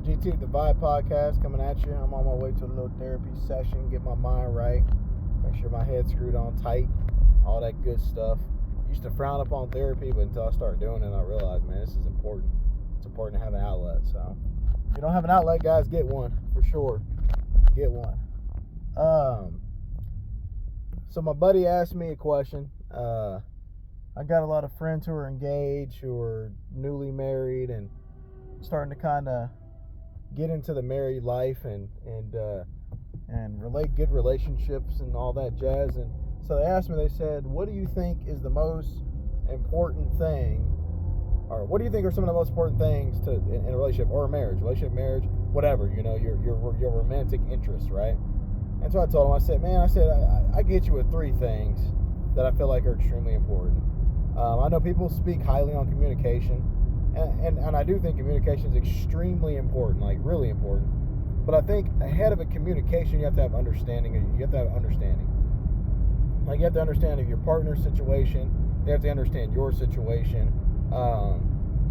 GT the Vibe podcast coming at you. I'm on my way to a little therapy session, get my mind right, make sure my head's screwed on tight, all that good stuff. Used to frown upon therapy, but until I started doing it, I realized, man, this is important. It's important to have an outlet. So if you don't have an outlet, guys, get one for sure. Get one. So my buddy asked me a question. I got a lot of friends who are engaged, who are newly married, and starting to kind of get into the married life and relate good relationships and all that jazz. And so they asked me, they said, what do you think is the most important thing, or what do you think are some of the most important things to in a relationship or a marriage, whatever, you know, your romantic interests, right? And so I told him, I said, I get you with three things that I feel like are extremely important. I know people speak highly on communication, and I do think communication is extremely important, like really important. But I think ahead of a communication, you have to have understanding. You have to have understanding. Like, you have to understand your partner's situation. They have to understand your situation.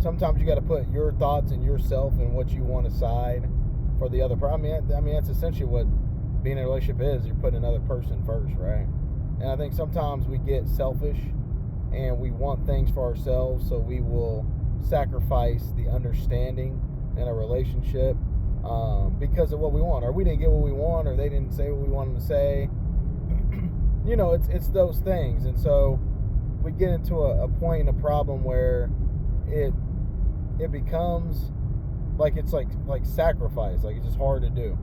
Sometimes you got to put your thoughts and yourself and what you want aside for the other person. I mean, that's essentially what being in a relationship is. You're putting another person first, right? And I think sometimes we get selfish and we want things for ourselves, so we will sacrifice the understanding in a relationship because of what we want, or we didn't get what we want, or they didn't say what we wanted to say. You know, it's those things. And so we get into a point in a problem where it becomes like it's like sacrifice, like it's just hard to do.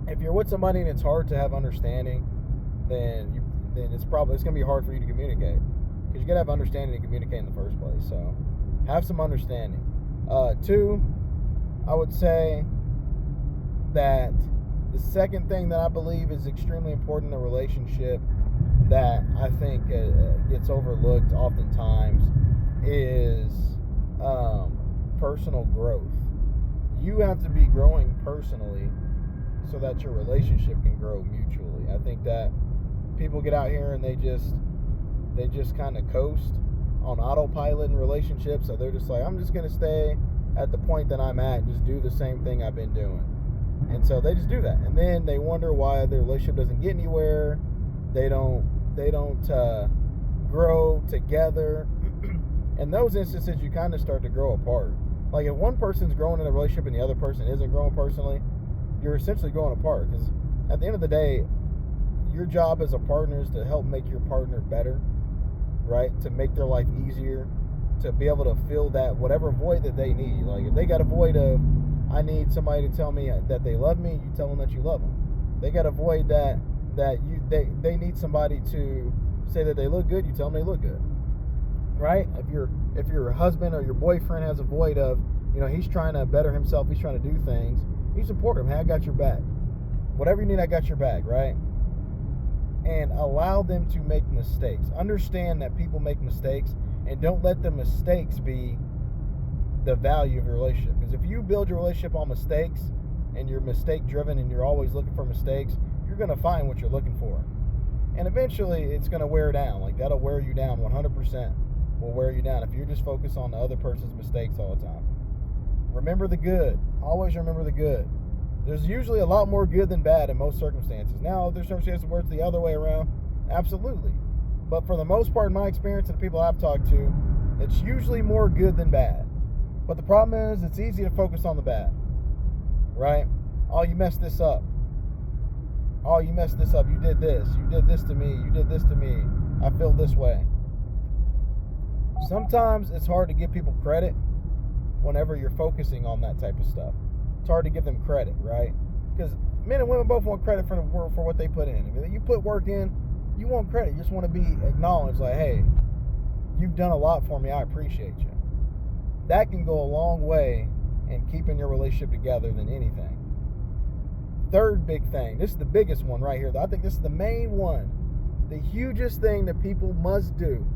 If you're with somebody and it's hard to have understanding, then it's gonna be hard for you to communicate, because you gotta have understanding to communicate in the first place. So have some understanding. Two, I would say that the second thing that I believe is extremely important in a relationship that I think gets overlooked oftentimes is personal growth. You have to be growing personally so that your relationship can grow mutually. I think that people get out here and they just kind of coast on autopilot in relationships. So they're just like, I'm just going to stay at the point that I'm at and just do the same thing I've been doing. And so they just do that. And then they wonder why their relationship doesn't get anywhere. They don't grow together. In those instances, you kind of start to grow apart. Like, if one person's growing in a relationship and the other person isn't growing personally, you're essentially growing apart. Because at the end of the day, your job as a partner is to help make your partner better, right? To make their life easier, to be able to fill that whatever void that they need. Like, if they got a void of, I need somebody to tell me that they love me, you tell them that you love them. They got a void that they need somebody to say that they look good, you tell them they look good, right? If your husband or your boyfriend has a void of, you know, he's trying to better himself, he's trying to do things, you support him. Hey, I got your back. Whatever you need, I got your back, right? And allow them to make mistakes. Understand that people make mistakes, and don't let the mistakes be the value of your relationship. Because if you build your relationship on mistakes and you're mistake driven and you're always looking for mistakes, you're going to find what you're looking for. And eventually it's going to wear down. Like, that'll wear you down. 100% will wear you down if you're just focused on the other person's mistakes all the time. Remember the good. Always remember the good. There's usually a lot more good than bad in most circumstances. Now, there's circumstances where it's the other way around. Absolutely. But for the most part, in my experience and the people I've talked to, it's usually more good than bad. But the problem is, it's easy to focus on the bad, right? Oh, you messed this up. Oh, you messed this up. You did this. You did this to me. You did this to me. I feel this way. Sometimes it's hard to give people credit whenever you're focusing on that type of stuff. It's hard to give them credit, right? Because men and women both want credit for what they put in. I mean, you put work in, you want credit. You just want to be acknowledged, like, hey, you've done a lot for me. I appreciate you. That can go a long way in keeping your relationship together than anything. Third big thing, this is the biggest one right here. I think this is the main one, the hugest thing that people must do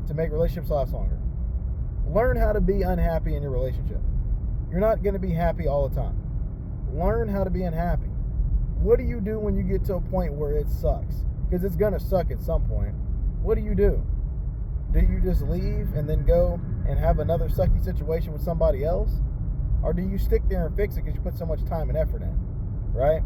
to make relationships last longer. Learn how to be unhappy in your relationship. You're not going to be happy all the time. Learn how to be unhappy. What do you do when you get to a point where it sucks? Because it's going to suck at some point. What do? Do you just leave and then go and have another sucky situation with somebody else? Or do you stick there and fix it because you put so much time and effort in, right?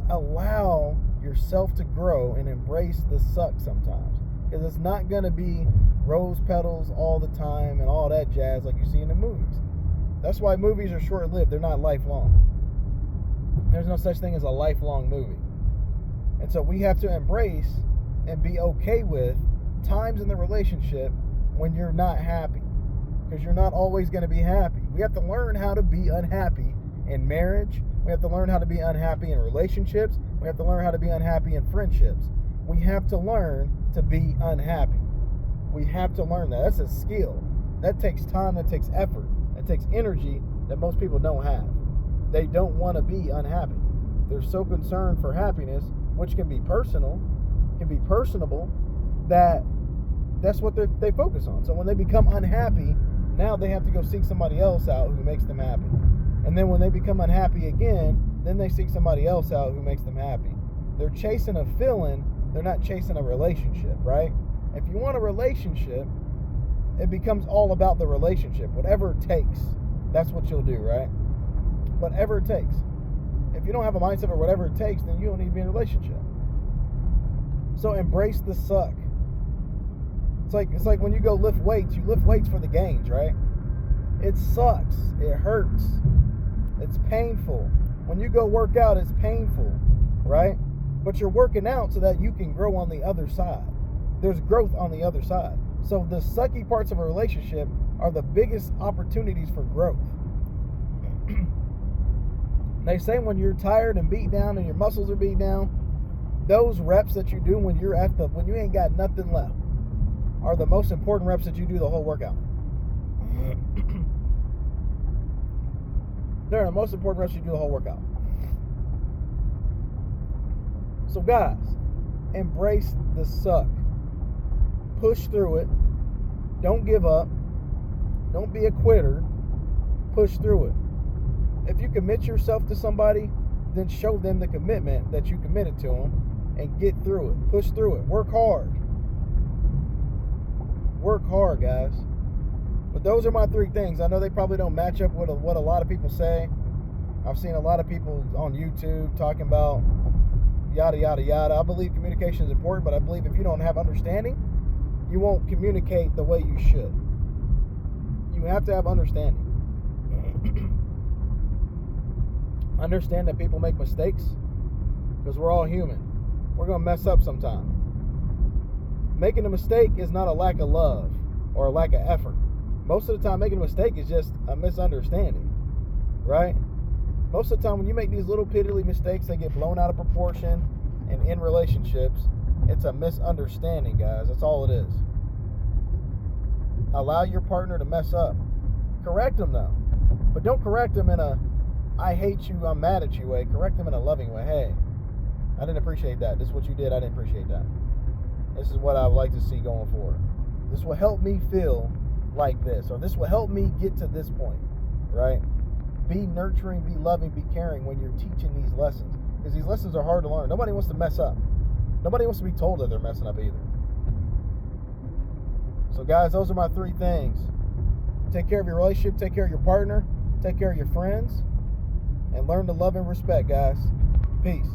Allow yourself to grow and embrace the suck sometimes, because it's not going to be rose petals all the time and all that jazz like you see in the movies. That's why movies are short-lived. They're not lifelong. There's no such thing as a lifelong movie. And so we have to embrace and be okay with times in the relationship when you're not happy, because you're not always going to be happy. We have to learn how to be unhappy in marriage. We have to learn how to be unhappy in relationships. We have to learn how to be unhappy in friendships. We have to learn to be unhappy. We have to learn that. That's a skill. That takes time. That takes effort. That takes energy that most people don't have. They don't want to be unhappy. They're so concerned for happiness, which can be personal, can be personable, that's what they focus on. So when they become unhappy, now they have to go seek somebody else out who makes them happy. And then when they become unhappy again, then they seek somebody else out who makes them happy. They're chasing a feeling. They're not chasing a relationship, right? If you want a relationship, it becomes all about the relationship. Whatever it takes, that's what you'll do, right? Whatever it takes. If you don't have a mindset of whatever it takes, then you don't need to be in a relationship. So embrace the suck. It's like when you go lift weights, you lift weights for the gains, right? It sucks. It hurts. It's painful. When you go work out, it's painful, right? But you're working out so that you can grow on the other side. There's growth on the other side. So the sucky parts of a relationship are the biggest opportunities for growth. They say when you're tired and beat down and your muscles are beat down, those reps that you do when you ain't got nothing left are the most important reps that you do the whole workout. They're the most important reps you do the whole workout. So guys, embrace the suck. Push through it. Don't give up. Don't be a quitter. Push through it. If you commit yourself to somebody, then show them the commitment that you committed to them and get through it. Push through it. Work hard. Work hard, guys. But those are my 3 things. I know they probably don't match up with what a lot of people say. I've seen a lot of people on YouTube talking about yada, yada, yada. I believe communication is important, but I believe if you don't have understanding, you won't communicate the way you should. You have to have understanding. Understand that people make mistakes, because we're all human. We're going to mess up sometime. Making a mistake is not a lack of love or a lack of effort. Most of the time, making a mistake is just a misunderstanding, right? Most of the time, when you make these little piddly mistakes, they get blown out of proportion. And in relationships, it's a misunderstanding, guys. That's all it is. Allow your partner to mess up. Correct them, though. But don't correct them in a I hate you, I'm mad at you way. Correct them in a loving way. Hey, I didn't appreciate that. This is what you did. I didn't appreciate that. This is what I would like to see going forward. This will help me feel like this, or this will help me get to this point, right? Be nurturing, be loving, be caring when you're teaching these lessons, because these lessons are hard to learn. Nobody wants to mess up. Nobody wants to be told that they're messing up either. So guys, those are my 3 things. Take care of your relationship, take care of your partner, take care of your friends, and learn to love and respect, guys. Peace.